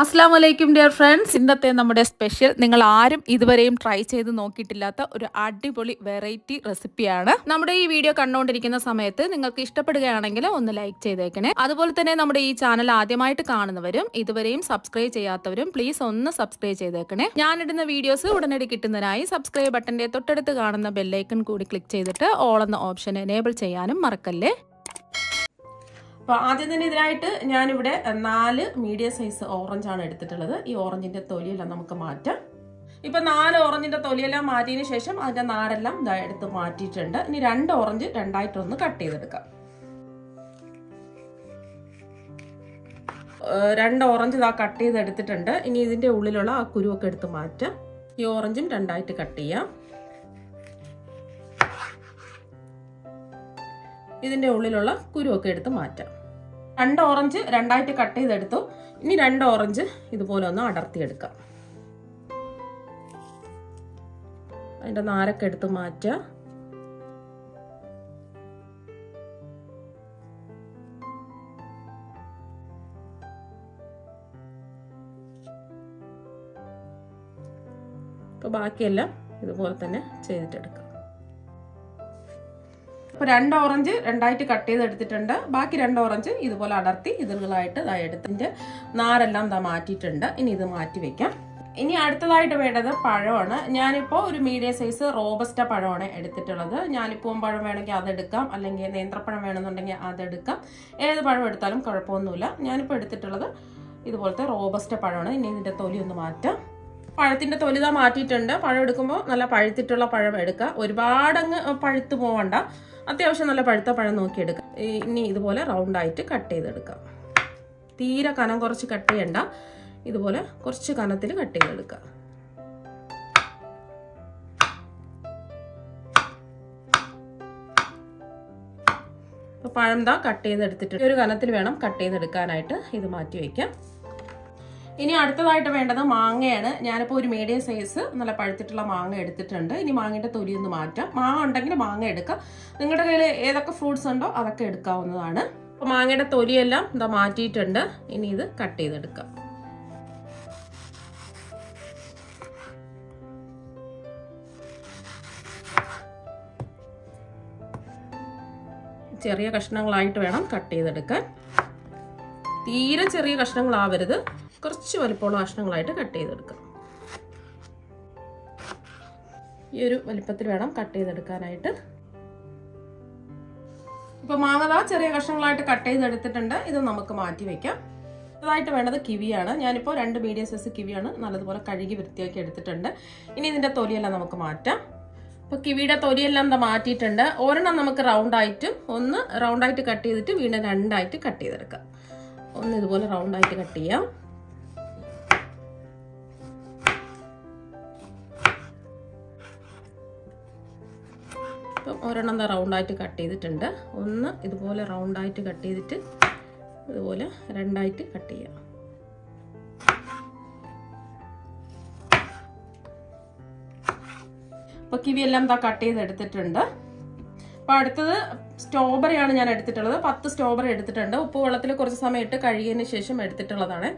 അസ്സാം വലൈക്കും dear friends. ഇന്നത്തെ നമ്മുടെ സ്പെഷ്യൽ നിങ്ങൾ ആരും ഇതുവരെയും ട്രൈ ചെയ്ത് നോക്കിയിട്ടില്ലാത്ത ഒരു അടിപൊളി വെറൈറ്റി റെസിപ്പിയാണ്. നമ്മുടെ ഈ വീഡിയോ കണ്ടുകൊണ്ടിരിക്കുന്ന സമയത്ത് നിങ്ങൾക്ക് ഇഷ്ടപ്പെടുകയാണെങ്കിൽ ഒന്ന് ലൈക്ക് ചെയ്തേക്കണേ. അതുപോലെ തന്നെ നമ്മുടെ ഈ ചാനൽ ആദ്യമായിട്ട് കാണുന്നവരും ഇതുവരെയും സബ്സ്ക്രൈബ് ചെയ്യാത്തവരും പ്ലീസ് ഒന്ന് സബ്സ്ക്രൈബ് ചെയ്തേക്കണേ. ഞാനിടുന്ന വീഡിയോസ് ഉടനടി കിട്ടുന്നതിനായി സബ്സ്ക്രൈബ് ബട്ടന്റെ തൊട്ടടുത്ത് കാണുന്ന ബെല്ലൈക്കൺ കൂടി ക്ലിക്ക് ചെയ്തിട്ട് ഓൾ എന്ന ഓപ്ഷൻ എനേബിൾ ചെയ്യാനും മറക്കല്ലേ. അപ്പോൾ ആദ്യം തന്നെ ഇതിനായിട്ട് ഞാനിവിടെ 4 മീഡിയം സൈസ് ഓറഞ്ചാണ് എടുത്തിട്ടുള്ളത്. ഈ ഓറഞ്ചിൻ്റെ തൊലിയെല്ലാം നമുക്ക് മാറ്റാം. ഇപ്പം 4 ഓറഞ്ചിൻ്റെ തൊലിയെല്ലാം മാറ്റിയതിന് ശേഷം അതിൻ്റെ നാരെല്ലാം എടുത്ത് മാറ്റിയിട്ടുണ്ട്. ഇനി 2 ഓറഞ്ച് രണ്ടായിട്ടൊന്ന് കട്ട് ചെയ്തെടുക്കാം. 2 ഓറഞ്ച് ഇതാ കട്ട് ചെയ്തെടുത്തിട്ടുണ്ട്. ഇനി ഇതിൻ്റെ ഉള്ളിലുള്ള ആ കുരുവൊക്കെ എടുത്ത് മാറ്റാം. ഈ ഓറഞ്ചും രണ്ടായിട്ട് കട്ട് ചെയ്യാം. ഇതിൻ്റെ ഉള്ളിലുള്ള കുരുവൊക്കെ എടുത്ത് മാറ്റാം. 2 ഓറഞ്ച് രണ്ടായിട്ട് കട്ട് ചെയ്തെടുത്തു. ഇനി 2 ഓറഞ്ച് ഇതുപോലെ ഒന്ന് അടർത്തിയെടുക്കാം. അതിൻ്റെ നാരൊക്കെ എടുത്ത് മാറ്റാം. അപ്പോൾ ബാക്കിയെല്ലാം ഇതുപോലെ തന്നെ ചെയ്തിട്ടെടുക്കാം. അപ്പോൾ 2 ഓറഞ്ച് രണ്ടായിട്ട് കട്ട് ചെയ്തെടുത്തിട്ടുണ്ട്. ബാക്കി 2 ഓറഞ്ച് ഇതുപോലെ അടർത്തി ഇതുകളായിട്ട് എടുത്തിട്ട് നാരെല്ലാം മാറ്റിയിട്ടുണ്ട്. ഇനി ഇത് മാറ്റി വെക്കാം. ഇനി അടുത്തതായിട്ട് വേണ്ടത് പഴമാണ്. ഞാനിപ്പോൾ ഒരു മീഡിയം സൈസ് റോബസ്റ്റ പഴമാണ് എടുത്തിട്ടുള്ളത്. ഞാലിപ്പൂവൻ പഴം വേണമെങ്കിൽ അതെടുക്കാം, അല്ലെങ്കിൽ നേന്ത്രപ്പഴം വേണമെന്നുണ്ടെങ്കിൽ അതെടുക്കാം. ഏത് പഴം എടുത്താലും കുഴപ്പമൊന്നുമില്ല. ഞാനിപ്പോൾ എടുത്തിട്ടുള്ളത് ഇതുപോലത്തെ റോബസ്റ്റ പഴമാണ്. ഇനി ഇതിൻ്റെ തൊലി ഒന്ന് മാറ്റാം. പഴത്തിൻ്റെ തൊലി മാറ്റിയിട്ടുണ്ട്. പഴം എടുക്കുമ്പോൾ നല്ല പഴുത്തിട്ടുള്ള പഴം എടുക്കുക. ഒരുപാടങ്ങ് പഴുത്ത് പോവണ്ട, അത്യാവശ്യം നല്ല പഴുത്ത പഴം നോക്കിയെടുക്കുക. ഇനി ഇതുപോലെ റൗണ്ടായിട്ട് കട്ട് ചെയ്തെടുക്കാം. തീരെ കനം കുറച്ച് കട്ട് ചെയ്യണ്ട, ഇതുപോലെ കുറച്ച് കനത്തിൽ കട്ട് ചെയ്തെടുക്കുക. അപ്പോൾ പഴം കട്ട് ചെയ്തെടുത്തിട്ട് ഒരു കനത്തിൽ വേണം കട്ട് ചെയ്തെടുക്കാനായിട്ട്. ഇത് മാറ്റി വയ്ക്കാം. ഇനി അടുത്തതായിട്ട് വേണ്ടത് മാങ്ങയാണ്. ഞാനിപ്പോൾ ഒരു മീഡിയം സൈസ് നല്ല പഴുത്തിട്ടുള്ള മാങ്ങ എടുത്തിട്ടുണ്ട്. ഇനി മാങ്ങയുടെ തൊലി ഒന്ന് മാറ്റാം. മാങ്ങ ഉണ്ടെങ്കിൽ മാങ്ങ എടുക്കാം. നിങ്ങളുടെ കയ്യിൽ ഏതൊക്കെ ഫ്രൂട്ട്സ് ഉണ്ടോ അതൊക്കെ എടുക്കാവുന്നതാണ്. അപ്പോൾ മാങ്ങയുടെ തൊലിയെല്ലാം മാറ്റിയിട്ടുണ്ട്. ഇനി ഇത് കട്ട് ചെയ്തെടുക്കാം. ചെറിയ കഷ്ണങ്ങളായിട്ട് വേണം കട്ട് ചെയ്തെടുക്കാൻ. തീരെ ചെറിയ കഷ്ണങ്ങളാവരുത്, കുറച്ച് വലിപ്പമുള്ള കഷ്ണങ്ങളായിട്ട് കട്ട് ചെയ്തെടുക്കാം. ഈ ഒരു വലിപ്പത്തിൽ വേണം കട്ട് ചെയ്തെടുക്കാനായിട്ട്. ഇപ്പോൾ മാങ്ങ ചെറിയ കഷ്ണങ്ങളായിട്ട് കട്ട് ചെയ്തെടുത്തിട്ടുണ്ട്. ഇത് നമുക്ക് മാറ്റി വയ്ക്കാം. അതായിട്ട് വേണ്ടത് കിവിയാണ്. ഞാനിപ്പോൾ 2 മീഡിയം സൈസ് കിവിയാണ് നല്ലതുപോലെ കഴുകി വൃത്തിയാക്കി എടുത്തിട്ടുണ്ട്. ഇനി ഇതിൻ്റെ തൊലിയെല്ലാം നമുക്ക് മാറ്റാം. അപ്പോൾ കിവിയുടെ തൊലിയെല്ലാം മാറ്റിയിട്ടുണ്ട്. ഒരെണ്ണം നമുക്ക് റൗണ്ടായിട്ടും ഒന്ന് റൗണ്ടായിട്ട് കട്ട് ചെയ്തിട്ട് വീണ്ടും 2ആയിട്ട് കട്ട് ചെയ്തെടുക്കാം. ഒന്ന് ഇതുപോലെ റൗണ്ടായിട്ട് കട്ട് ചെയ്യാം. ഒരെണ്ണം റൗണ്ടായിട്ട് കട്ട് ചെയ്തിട്ടുണ്ട്. ഒന്ന് ഇതുപോലെ റൗണ്ടായിട്ട് കട്ട് ചെയ്തിട്ട് ഇതുപോലെ 2ആയിട്ട് കട്ട് ചെയ്യാം. അപ്പോൾ കിവിയെല്ലാം കട്ട് ചെയ്തെടുത്തിട്ടുണ്ട്. അപ്പോൾ അടുത്തത് സ്ട്രോബെറിയാണ് ഞാൻ എടുത്തിട്ടുള്ളത്. 10 സ്ട്രോബെറി എടുത്തിട്ടുണ്ട്. ഉപ്പ് വെള്ളത്തിൽ കുറച്ച് സമയം ഇട്ട് കഴുകിയതിന് ശേഷം എടുത്തിട്ടുള്ളതാണ്.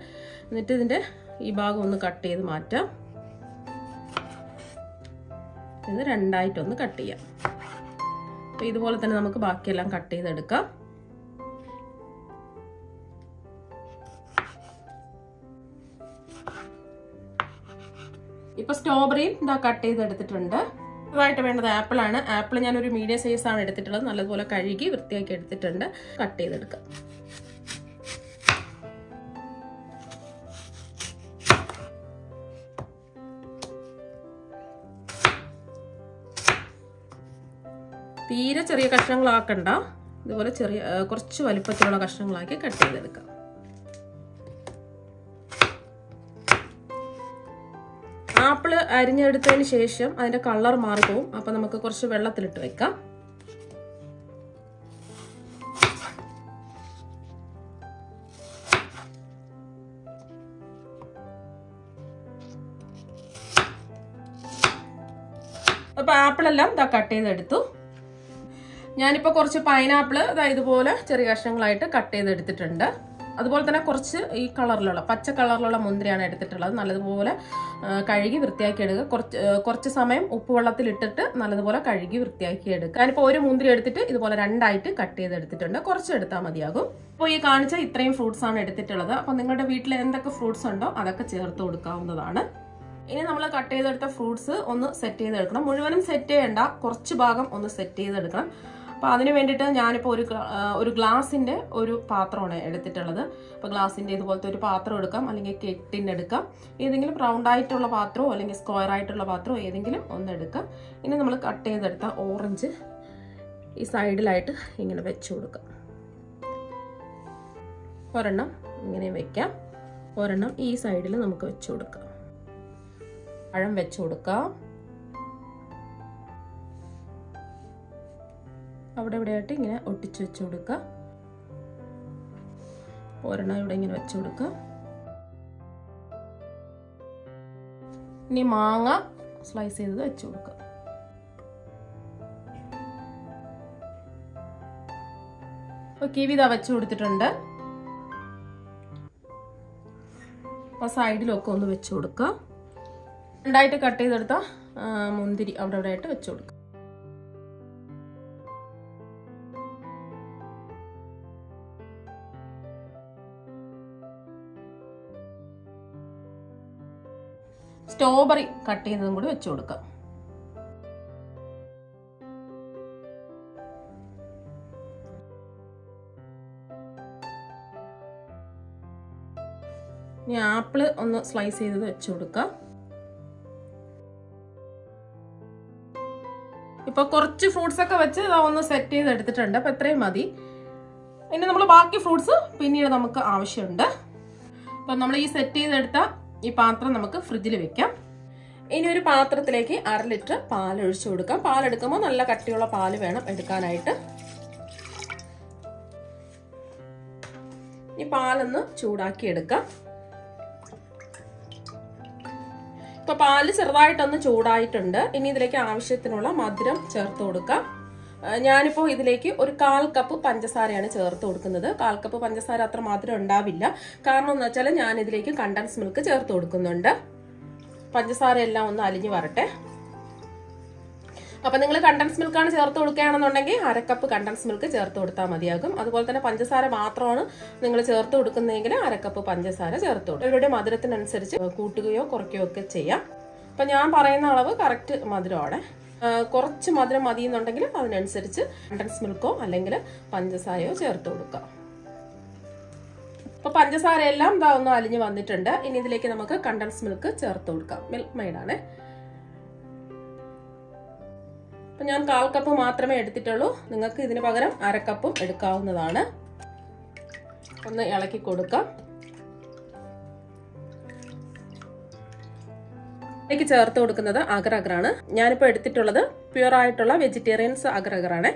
എന്നിട്ട് ഇതിൻ്റെ ഈ ഭാഗം ഒന്ന് കട്ട് ചെയ്ത് മാറ്റാം. ഇത് 2ആയിട്ടൊന്ന് കട്ട് ചെയ്യാം. അപ്പോൾ ഇതുപോലെ തന്നെ നമുക്ക് ബാക്കിയെല്ലാം കട്ട് ചെയ്തെടുക്കാം. ഇപ്പോൾ സ്ട്രോബെറിയും കട്ട് ചെയ്തെടുത്തിട്ടുണ്ട്. ഇതായിട്ട് വേണ്ടത് ആപ്പിളാണ്. ആപ്പിൾ ഞാനൊരു മീഡിയം സൈസ് ആണ് എടുത്തിട്ടുള്ളത്. നല്ലതുപോലെ കഴുകി വൃത്തിയാക്കി എടുത്തിട്ടുണ്ട്. കട്ട് ചെയ്തെടുക്കാം. തീരെ ചെറിയ കഷ്ണങ്ങളാക്കണ്ട, ഇതുപോലെ ചെറിയ കുറച്ച് വലിപ്പത്തിലുള്ള കഷ്ണങ്ങളാക്കി കട്ട് ചെയ്തെടുക്കാം. ആപ്പിള് അരിഞ്ഞെടുത്തതിന് ശേഷം അതിൻ്റെ കളർ മാറിപ്പോവും. അപ്പം നമുക്ക് കുറച്ച് വെള്ളത്തിലിട്ട് വെക്കാം. അപ്പോൾ ആപ്പിളെല്ലാം കട്ട് ചെയ്തെടുത്തു. ഞാനിപ്പോൾ കുറച്ച് പൈനാപ്പിൾ ഇതുപോലെ ചെറിയ കഷ്ണങ്ങളായിട്ട് കട്ട് ചെയ്തെടുത്തിട്ടുണ്ട്. അതുപോലെ തന്നെ കുറച്ച് ഈ കളറിലുള്ള പച്ച കളറിലുള്ള മുന്തിരിയാണ് എടുത്തിട്ടുള്ളത്. നല്ലതുപോലെ കഴുകി വൃത്തിയാക്കി എടുക്കുക. കുറച്ച് സമയം ഉപ്പുവെള്ളത്തിൽ ഇട്ടിട്ട് നല്ലതുപോലെ കഴുകി വൃത്തിയാക്കി എടുക്കുക. ഞാനിപ്പോൾ ഒരു മുന്തിരി എടുത്തിട്ട് ഇതുപോലെ 2ആയിട്ട് കട്ട് ചെയ്തെടുത്തിട്ടുണ്ട്. കുറച്ച് എടുത്താൽ മതിയാകും. അപ്പോൾ ഈ കാണിച്ച ഇത്രയും ഫ്രൂട്ട്സ് ആണ് എടുത്തിട്ടുള്ളത്. അപ്പോൾ നിങ്ങളുടെ വീട്ടിൽ എന്തൊക്കെ ഫ്രൂട്ട്സ് ഉണ്ടോ അതൊക്കെ ചേർത്ത് കൊടുക്കാവുന്നതാണ്. ഇനി നമ്മൾ കട്ട് ചെയ്തെടുത്ത ഫ്രൂട്ട്സ് ഒന്ന് സെറ്റ് ചെയ്തെടുക്കണം. മുഴുവനും സെറ്റ് ചെയ്യേണ്ട, കുറച്ച് ഭാഗം ഒന്ന് സെറ്റ് ചെയ്തെടുക്കണം. അപ്പോൾ അതിന് വേണ്ടിയിട്ട് ഞാനിപ്പോൾ ഒരു ഗ്ലാസിൻ്റെ ഒരു പാത്രമാണ് എടുത്തിട്ടുള്ളത്. അപ്പോൾ ഗ്ലാസിൻ്റെ ഇതുപോലത്തെ ഒരു പാത്രം എടുക്കാം, അല്ലെങ്കിൽ കേക്ക് ടിൻ എടുക്കാം. ഏതെങ്കിലും റൗണ്ട് ആയിട്ടുള്ള പാത്രമോ അല്ലെങ്കിൽ സ്ക്വയർ ആയിട്ടുള്ള പാത്രമോ ഏതെങ്കിലും ഒന്ന് എടുക്കാം. ഇനി നമ്മൾ കട്ട് ചെയ്തെടുത്ത ഓറഞ്ച് ഈ സൈഡിലായിട്ട് ഇങ്ങനെ വെച്ച് കൊടുക്കാം. ഒരെണ്ണം ഇങ്ങനെ വെക്കാം, ഒരെണ്ണം ഈ സൈഡിൽ നമുക്ക് വെച്ച് കൊടുക്കാം. പഴം വെച്ച് കൊടുക്കാം. അവിടെ ഇവിടെയായിട്ട് ഇങ്ങനെ ഒട്ടിച്ച് വെച്ച് കൊടുക്കുക. ഒരെണ്ണം ഇവിടെ ഇങ്ങനെ വെച്ച് കൊടുക്കുക. ഇനി മാങ്ങ സ്ലൈസ് ചെയ്തത് വെച്ച് കൊടുക്കുക. കിവി ഇതാ വെച്ച് കൊടുത്തിട്ടുണ്ട്. അപ്പോൾ സൈഡിലൊക്കെ ഒന്ന് വെച്ച് കൊടുക്കുക. 2ആയിട്ട് കട്ട് ചെയ്തെടുത്ത മുന്തിരി അവിടെ ഇവിടെയായിട്ട് വെച്ച് കൊടുക്കുക. സ്ട്രോബെറി കട്ട് ചെയ്തതും കൂടി വെച്ച് കൊടുക്കാം. ഇനി ആപ്പിള് ഒന്ന് സ്ലൈസ് ചെയ്തത് വെച്ച് കൊടുക്കാം. ഇപ്പൊ കുറച്ച് ഫ്രൂട്ട്സ് ഒക്കെ വെച്ച് ഒന്ന് സെറ്റ് ചെയ്ത് എടുത്തിട്ടുണ്ട്. അപ്പൊ ഇത്രയും മതി. ഇനി നമ്മൾ ബാക്കി ഫ്രൂട്ട്സ് പിന്നീട് നമുക്ക് ആവശ്യമുണ്ട്. അപ്പൊ നമ്മൾ ഈ സെറ്റ് ചെയ്തെടുത്ത ഈ പാത്രം നമുക്ക് ഫ്രിഡ്ജിൽ വെക്കാം. ഇനി ഒരു പാത്രത്തിലേക്ക് 1/2 ലിറ്റർ പാൽ ഒഴിച്ചു കൊടുക്കാം. പാലെടുക്കുമ്പോൾ നല്ല കട്ടിയുള്ള പാല് വേണം എടുക്കാനായിട്ട്. ഈ പാലൊന്ന് ചൂടാക്കി എടുക്കാം. ഇപ്പൊ പാല് ചെറുതായിട്ടൊന്ന് ചൂടായിട്ടുണ്ട്. ഇനി ഇതിലേക്ക് ആവശ്യത്തിനുള്ള മധുരം ചേർത്ത് കൊടുക്കാം. ഞാനിപ്പോൾ ഇതിലേക്ക് ഒരു 1/4 കപ്പ് പഞ്ചസാരയാണ് ചേർത്ത് കൊടുക്കുന്നത്. 1/4 കപ്പ് പഞ്ചസാര അത്ര മധുരം ഉണ്ടാവില്ല. കാരണം എന്ന് വെച്ചാൽ ഞാൻ ഇതിലേക്ക് കണ്ടൻസ് മിൽക്ക് ചേർത്ത് കൊടുക്കുന്നുണ്ട്. പഞ്ചസാര എല്ലാം ഒന്ന് അലിഞ്ഞു വരട്ടെ. അപ്പൊ നിങ്ങൾ കണ്ടൻസ് മിൽക്കാണ് ചേർത്ത് കൊടുക്കുകയാണെന്നുണ്ടെങ്കിൽ 1/2 കപ്പ് കണ്ടൻസ് മിൽക്ക് ചേർത്ത് കൊടുത്താൽ മതിയാകും. അതുപോലെ തന്നെ പഞ്ചസാര മാത്രമാണ് നിങ്ങൾ ചേർത്ത് കൊടുക്കുന്നതെങ്കിൽ 1/2 കപ്പ് പഞ്ചസാര ചേർത്ത് കൊടുക്കും. ഇവരുടെ മധുരത്തിനനുസരിച്ച് കൂട്ടുകയോ കുറയ്ക്കുകയോ ഒക്കെ ചെയ്യാം. അപ്പൊ ഞാൻ പറയുന്ന അളവ് കറക്റ്റ് മധുരമാണ്. കുറച്ച് മധുരം മതി എന്നുണ്ടെങ്കിൽ അതിനനുസരിച്ച് കണ്ടൻസ് മിൽക്കോ അല്ലെങ്കിൽ പഞ്ചസാരയോ ചേർത്ത് കൊടുക്കാം. അപ്പൊ പഞ്ചസാര എല്ലാം ഇതാ ഒന്ന് അലിഞ്ഞ് വന്നിട്ടുണ്ട്. ഇനി ഇതിലേക്ക് നമുക്ക് കണ്ടൻസ് മിൽക്ക് ചേർത്ത് കൊടുക്കാം. മിൽക്ക് മെയ്ഡാണ്. അപ്പൊ ഞാൻ 1/4 കപ്പ് മാത്രമേ എടുത്തിട്ടുള്ളൂ. നിങ്ങൾക്ക് ഇതിന് പകരം 1/2 കപ്പും എടുക്കാവുന്നതാണ്. ഒന്ന് ഇളക്കി കൊടുക്കാം. ഇതിലേക്ക് ചേർത്ത് കൊടുക്കുന്നത് അഗർ അഗറാണ്. ഞാനിപ്പോൾ എടുത്തിട്ടുള്ളത് പ്യുവർ ആയിട്ടുള്ള വെജിറ്റേറിയൻസ് അഗർ അഗറാണ്.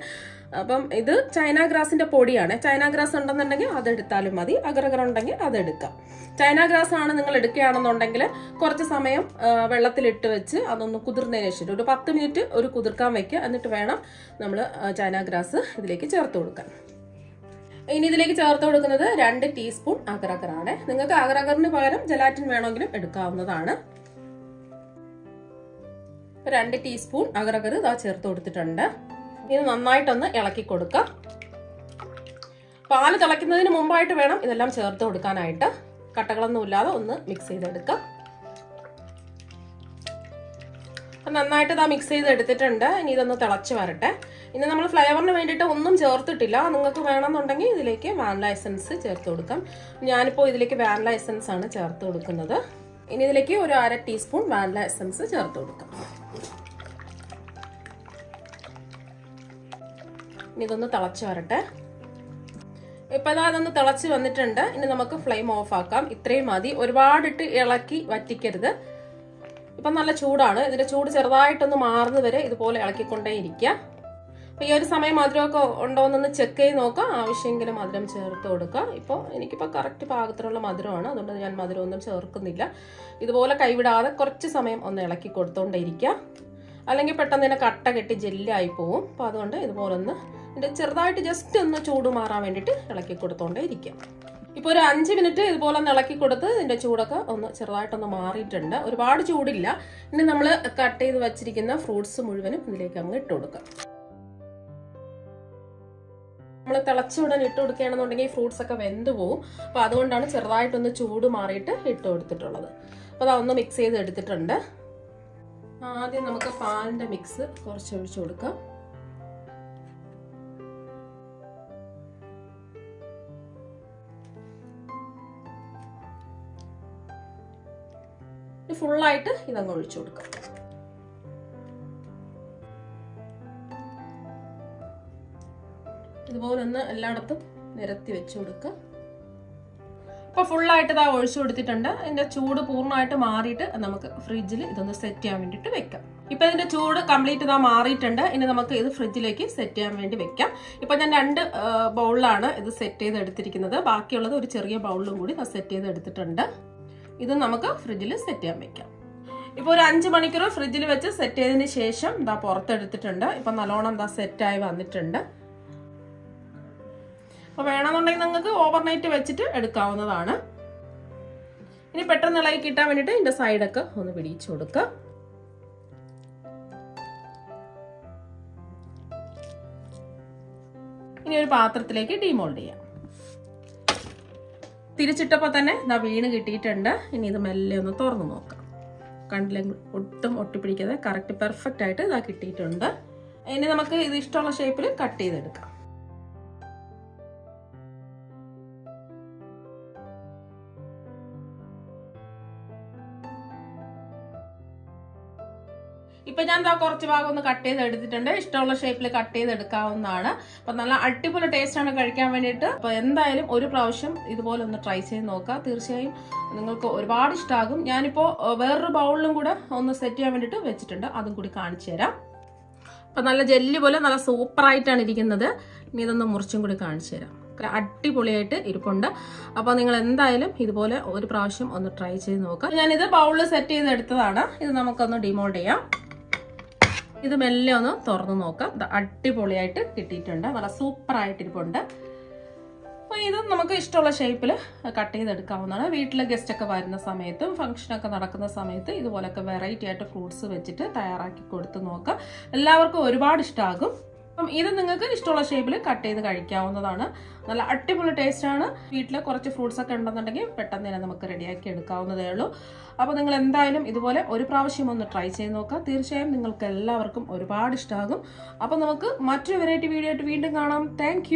അപ്പം ഇത് ചൈന ഗ്രാസിന്റെ പൊടിയാണ്. ചൈന ഗ്രാസ് ഉണ്ടെന്നുണ്ടെങ്കിൽ അതെടുത്താലും മതി, അഗർ അഗർ ഉണ്ടെങ്കിൽ അതെടുക്കാം. ചൈന ഗ്രാസ് ആണ് നിങ്ങൾ എടുക്കുകയാണെന്നുണ്ടെങ്കിൽ കുറച്ച് സമയം വെള്ളത്തിലിട്ട് വെച്ച് അതൊന്ന് കുതിർന്നതിന് ശേഷം ഒരു 10 മിനിറ്റ് ഒരു കുതിർക്കാൻ വെക്കുക. എന്നിട്ട് വേണം നമ്മൾ ചൈന ഗ്രാസ് ഇതിലേക്ക് ചേർത്ത് കൊടുക്കാൻ. ഇനി ഇതിലേക്ക് ചേർത്ത് കൊടുക്കുന്നത് 2 ടീസ്പൂൺ അഗർ അഗറാണ്. നിങ്ങൾക്ക് അഗർ അഗറിന് പകരം ജലാറ്റിൻ വേണമെങ്കിലും എടുക്കാവുന്നതാണ്. 2 ടീസ്പൂൺ അഗർ അഗർ ഇതാ ചേർത്ത് കൊടുത്തിട്ടുണ്ട്. ഇത് നന്നായിട്ടൊന്ന് ഇളക്കി കൊടുക്കാം. പാല് തിളയ്ക്കുന്നതിന് മുമ്പായിട്ട് വേണം ഇതെല്ലാം ചേർത്ത് കൊടുക്കാനായിട്ട്. കട്ടകളൊന്നും ഇല്ലാതെ ഒന്ന് മിക്സ് ചെയ്തെടുക്കാം. നന്നായിട്ട് ഇതാ മിക്സ് ചെയ്ത് എടുത്തിട്ടുണ്ട്. ഇനി ഇതൊന്ന് തിളച്ച് വരട്ടെ. ഇനി നമ്മൾ ഫ്ലേവറിന് വേണ്ടിയിട്ട് ഒന്നും ചേർത്തിട്ടില്ല. നിങ്ങൾക്ക് വേണമെന്നുണ്ടെങ്കിൽ ഇതിലേക്ക് വാനില എസൻസ് ചേർത്ത് കൊടുക്കാം. ഞാനിപ്പോൾ ഇതിലേക്ക് വാനില എസൻസ് ആണ് ചേർത്ത് കൊടുക്കുന്നത്. ഇനി ഇതിലേക്ക് ഒരു 1/2 ടീസ്പൂൺ വാനില എസൻസ് ചേർത്ത് കൊടുക്കാം. ഇനി ഇതൊന്ന് തിളച്ച് വരട്ടെ. ഇപ്പൊ അതൊന്ന് തിളച്ച് വന്നിട്ടുണ്ട്. ഇനി നമുക്ക് ഫ്ലെയിം ഓഫ് ആക്കാം. ഇത്രയും മതി. ഒരുപാടിട്ട് ഇളക്കി വറ്റിക്കരുത്. ഇപ്പൊ നല്ല ചൂടാണ്. ഇതിന്റെ ചൂട് ചെറുതായിട്ടൊന്ന് മാറുന്നത് വരെ ഇതുപോലെ ഇളക്കിക്കൊണ്ടേ ഇരിക്കുക. അപ്പൊ ഈ ഒരു സമയം മധുരമൊക്കെ ഉണ്ടോയെന്നൊന്ന് ചെക്ക് ചെയ്ത് നോക്കാം. ആവശ്യമെങ്കിലും മധുരം ചേർത്ത് കൊടുക്കുക. ഇപ്പോൾ എനിക്കിപ്പോൾ കറക്റ്റ് പാകത്തിനുള്ള മധുരമാണ്. അതുകൊണ്ട് ഞാൻ മധുരമൊന്നും ചേർക്കുന്നില്ല. ഇതുപോലെ കൈവിടാതെ കുറച്ച് സമയം ഒന്ന് ഇളക്കി കൊടുത്തോണ്ടേ ഇരിക്കുക. അല്ലെങ്കിൽ പെട്ടെന്ന് തന്നെ കട്ട കെട്ടി ജെല്ലായി പോവും. അപ്പോൾ അതുകൊണ്ട് ഇതുപോലെ ഒന്ന് ചെറുതായിട്ട് ജസ്റ്റ് ഒന്ന് ചൂട് മാറാൻ വേണ്ടിയിട്ട് ഇളക്കി കൊടുത്തോണ്ടേ ഇരിക്കാം. ഇപ്പോൾ ഒരു 5 മിനിറ്റ് ഇതുപോലെ ഇളക്കി കൊടുത്ത് ഇതിന്റെ ചൂടൊക്കെ ഒന്ന് ചെറുതായിട്ടൊന്ന് മാറിയിട്ടുണ്ട്. ഒരുപാട് ചൂടില്ല. ഇനി നമ്മൾ കട്ട് ചെയ്ത് വെച്ചിരിക്കുന്ന ഫ്രൂട്ട്സ് മുഴുവനും ഇതിലേക്ക് അങ്ങ് ഇട്ട് കൊടുക്കാം. നമ്മൾ തിളച്ചുടൻ ഇട്ട് കൊടുക്കുകയാണെന്നുണ്ടെങ്കിൽ ഫ്രൂട്ട്സ് ഒക്കെ വെന്ത് പോകും. അപ്പോൾ അതുകൊണ്ടാണ് ചെറുതായിട്ടൊന്ന് ചൂട് മാറിയിട്ട് ഇട്ട് കൊടുത്തിട്ടുള്ളത്. അപ്പോൾ അതൊന്ന് മിക്സ് ചെയ്ത് എടുത്തിട്ടുണ്ട്. ആദ്യം നമുക്ക് പാലിന്റെ മിക്സ് കുറച്ച് ഒഴിച്ചു കൊടുക്കാം. ഫുള്ളായിട്ട് ഇതങ്ങ് ഒഴിച്ചു കൊടുക്കാം. ഇതുപോലെ ഒന്ന് എല്ലായിടത്തും നിരത്തി വെച്ച് കൊടുക്കുക. അപ്പോൾ ഫുള്ളായിട്ട് ഇതാ ഒഴിച്ചു കൊടുത്തിട്ടുണ്ട്. ഇതിന്റെ ചൂട് പൂർണ്ണമായിട്ട് മാറിയിട്ട് നമുക്ക് ഫ്രിഡ്ജിൽ ഇതൊന്ന് സെറ്റ് ചെയ്യാൻ വേണ്ടിയിട്ട് വെക്കാം. ഇപ്പൊ ഇതിന്റെ ചൂട് കംപ്ലീറ്റ് ഇതാ മാറിയിട്ടുണ്ട്. ഇനി നമുക്ക് ഇത് ഫ്രിഡ്ജിലേക്ക് സെറ്റ് ചെയ്യാൻ വേണ്ടി വെക്കാം. ഇപ്പൊ ഞാൻ 2 ബൗളിലാണ് ഇത് സെറ്റ് ചെയ്ത് എടുത്തിരിക്കുന്നത്. ബാക്കിയുള്ളത് ഒരു ചെറിയ ബൗളിലും കൂടി സെറ്റ് ചെയ്ത് എടുത്തിട്ടുണ്ട്. ഇത് നമുക്ക് ഫ്രിഡ്ജിൽ സെറ്റ് ചെയ്യാൻ വെക്കാം. ഇപ്പോൾ ഒരു 5 മണിക്കൂർ ഫ്രിഡ്ജിൽ വെച്ച് സെറ്റ് ചെയ്തതിന് ശേഷം ഇതാ പുറത്തെടുത്തിട്ടുണ്ട്. ഇപ്പൊ നല്ലോണം എന്താ സെറ്റായി വന്നിട്ടുണ്ട്. അപ്പോൾ വേണമെന്നുണ്ടെങ്കിൽ നിങ്ങൾക്ക് ഓവർനൈറ്റ് വെച്ചിട്ട് എടുക്കാവുന്നതാണ്. ഇനി പെട്ടെന്ന് ഇളകി കിട്ടാൻ വേണ്ടിയിട്ട് ഇതിന്റെ സൈഡൊക്കെ ഒന്ന് പിടിച്ചു കൊടുക്കുക. ഇനി ഒരു പാത്രത്തിലേക്ക് ഡീമോൾഡ് ചെയ്യാം. തിരിച്ചിട്ടപ്പോൾ തന്നെ ഇതാ വീണ് കിട്ടിയിട്ടുണ്ട്. ഇനി ഇത് മെല്ലെ ഒന്ന് തുറന്നു നോക്കാം. കണ്ടില്ലെങ്കിൽ ഒട്ടും ഒട്ടിപ്പിടിക്കാതെ കറക്റ്റ് പെർഫെക്റ്റ് ആയിട്ട് ഇതാ കിട്ടിയിട്ടുണ്ട്. ഇനി നമുക്ക് ഇത് ഇഷ്ടമുള്ള ഷേപ്പിൽ കട്ട് ചെയ്തെടുക്കാം. ഇപ്പൊ ഞാൻ കുറച്ച് ഭാഗം ഒന്ന് കട്ട് ചെയ്ത് എടുത്തിട്ടുണ്ട്. ഇഷ്ടമുള്ള ഷേപ്പിൽ കട്ട് ചെയ്ത് എടുക്കാവുന്നതാണ്. അപ്പൊ നല്ല അടിപൊളി ടേസ്റ്റ് ആണ് കഴിക്കാൻ വേണ്ടിയിട്ട്. അപ്പൊ എന്തായാലും ഒരു പ്രാവശ്യം ഇതുപോലെ ഒന്ന് ട്രൈ ചെയ്ത് നോക്കുക. തീർച്ചയായും നിങ്ങൾക്ക് ഒരുപാട് ഇഷ്ടമാകും. ഞാനിപ്പോ വേറൊരു ബൗളിലും കൂടെ ഒന്ന് സെറ്റ് ചെയ്യാൻ വേണ്ടിയിട്ട് വെച്ചിട്ടുണ്ട്. അതും കൂടി കാണിച്ചു തരാം. അപ്പൊ നല്ല ജെല്ലി പോലെ നല്ല സൂപ്പർ ആയിട്ടാണ് ഇരിക്കുന്നത്. ഇനി ഇതൊന്ന് മുറിച്ചും കൂടി കാണിച്ചു തരാം. അടിപൊളിയായിട്ട് ഇരിപ്പുണ്ട്. അപ്പൊ നിങ്ങൾ എന്തായാലും ഇതുപോലെ ഒരു പ്രാവശ്യം ഒന്ന് ട്രൈ ചെയ്ത് നോക്കുക. ഞാനിത് ബൗളിൽ സെറ്റ് ചെയ്ത് എടുത്തതാണ്. ഇത് നമുക്കൊന്ന് ഡിമോൾഡ് ചെയ്യാം. ഇത് മെല്ലെ ഒന്ന് തുറന്നു നോക്കാം. അടിപൊളിയായിട്ട് കിട്ടിയിട്ടുണ്ട്. നല്ല സൂപ്പർ ആയിട്ടിരിപ്പുണ്ട്. അപ്പോൾ ഇത് നമുക്ക് ഇഷ്ടമുള്ള ഷേപ്പിൽ കട്ട് ചെയ്തെടുക്കാവുന്നതാണ്. വീട്ടിൽ ഗസ്റ്റ് ഒക്കെ വരുന്ന സമയത്തും ഫംഗ്ഷനൊക്കെ നടക്കുന്ന സമയത്ത് ഇതുപോലൊക്കെ വെറൈറ്റി ആയിട്ട് ഫ്രൂട്ട്സ് വെച്ചിട്ട് തയ്യാറാക്കി കൊടുത്ത് നോക്കാം. എല്ലാവർക്കും ഒരുപാട് ഇഷ്ടമാകും. അപ്പം ഇത് നിങ്ങൾക്ക് ഇഷ്ടമുള്ള ഷേപ്പിൽ കട്ട് ചെയ്ത് കഴിക്കാവുന്നതാണ്. നല്ല അടിപൊളി ടേസ്റ്റ് ആണ്. വീട്ടിൽ കുറച്ച് ഫ്രൂട്ട്സ് ഒക്കെ ഉണ്ടെന്നുണ്ടെങ്കിൽ പെട്ടെന്ന് തന്നെ നമുക്ക് റെഡിയാക്കി എടുക്കാവുന്നതേ ഉള്ളൂ. അപ്പോൾ നിങ്ങൾ എന്തായാലും ഇതുപോലെ ഒരു പ്രാവശ്യം ഒന്ന് ട്രൈ ചെയ്ത് നോക്കുക. തീർച്ചയായും നിങ്ങൾക്ക് എല്ലാവർക്കും ഒരുപാട് ഇഷ്ടമാകും. അപ്പോൾ നമുക്ക് മറ്റൊരു വെറൈറ്റി വീഡിയോ ആയിട്ട് വീണ്ടും കാണാം. താങ്ക്